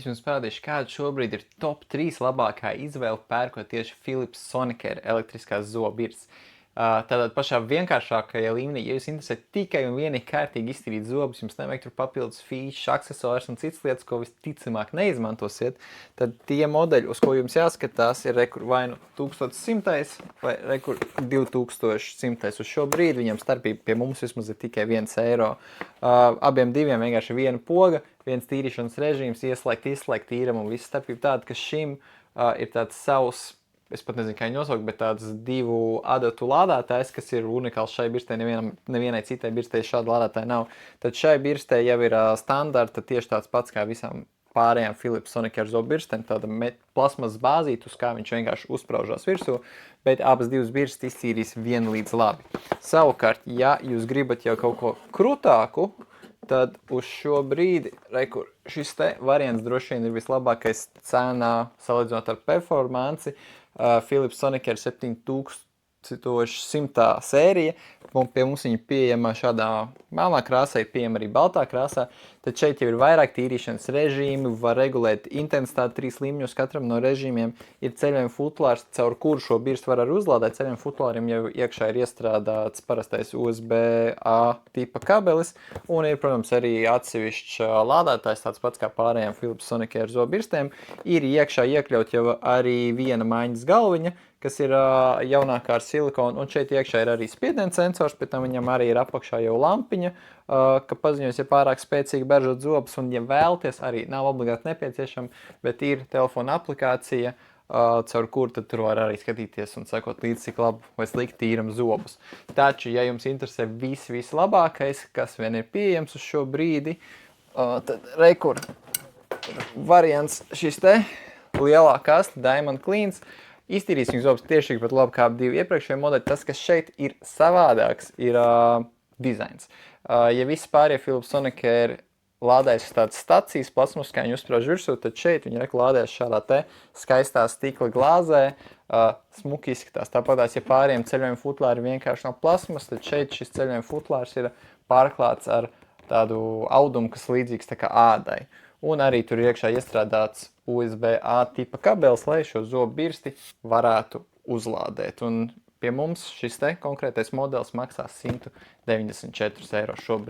Es jums parādīšu, kāda šobrīd ir top 3 labākā izvēle pērkot tieši Philips Sonicare elektriskās zobirs. Tātad pašā vienkāršākajā līmenī, ja jūs interesē tikai un vienīgi kārtīgi iztīrīt zobus, jums nevajag tur papildus fīšas, aksesuārs un citas lietas, ko visticamāk neizmantosiet, tad tie modeļi, uz ko jums jāskatās, ir vai nu 1100 vai 2100 uz šo brīdi. Viņam starpība pie mums vismaz ir tikai 1 eiro. Abiem diviem vienkārši viena poga, viens tīrīšanas režīms, ieslēgt, izslēgt, tīram un viss starpība tāda, ka šim ir tāds savs, es pat nezinu, kā viņu nosaukt, bet tāds 2 adatu lādētājs, kas ir unikāls šai birstei, nevienai citai birstei šāda lādētāja nav. Tad šai birstei jau ir standarta tieši tāds pats kā visām pārējām Philips Sonicare zobbirstēm, tāda plasmas bāzīte, uz kā viņš vienkārši uzspraužās virsū, bet abas divas birstes izcīrīs vienlīdz labi. Savukārt, ja jūs gribat jau kaut ko krūtāku, tad uz šo brīdi, šis te variants droši vien ir vislabākais cenā salīdzinot ar performanci. Philips Sonicare 7100 sērija, un pie mums viņa pieejama šādā melnā krāsā, ir pieejama arī baltā krāsā, tad šeit jau ir vairāk tīrīšanas režīmi, var regulēt intensitāti 3 līmeņos katram no režīmiem, ir ceļojuma futlārs, caur kuru šo birstu var arī uzlādēt, ceļojuma futlārim jau iekšā ir iestrādāts parastais USB-A tipa kabelis, un ir, protams, arī atsevišķs lādētājs, tāds pats kā pārējām Philips Sonicare zobbirstēm, ir iekšā iekļaut jau arī viena maiņas galviņa, kas ir jaunākā ar silikonu, un šeit iekšā ir arī spiediena sensors, pēc tam viņam arī ir apakšā jau lampiņa, ka paziņos, ja pārāk spēcīgi beržot zobus, un ja vēlties, arī nav obligāti nepieciešama, bet ir telefona aplikācija, caur kuru tad tur var arī skatīties un sekot līdz, cik labi vai slikti tīram zobus. Taču, ja jums interesē vislabākais, kas vien ir pieejams uz šo brīdi, tad rekur variants šis te lielā kaste Diamond Cleans, iztīrīs viņu zobus tieši tikpat labi kā divi iepriekšējie modeļi. Tas, kas šeit ir savādāks, ir dizains. Ja visi pārējie Philips Sonicare lādējas tādas stacijas plasmas, kā viņi uzsprauž virsū, tad šeit viņi lādējas šādā te skaistā stikla glāzē, smuki izskatās. Tāpatās, ja pārējiem ceļojuma futlāri vienkārši no plasmas, tad šeit šis ceļojuma futlārs ir pārklāts ar tādu audumu, kas līdzīgs tā kā ādai. Un arī tur ir iekšā iestrādāts USB-A tipa kabelis, lai šo zobu birsti varētu uzlādēt. Un pie mums šis te konkrētais modelis maksā 194 eiro šobrīd.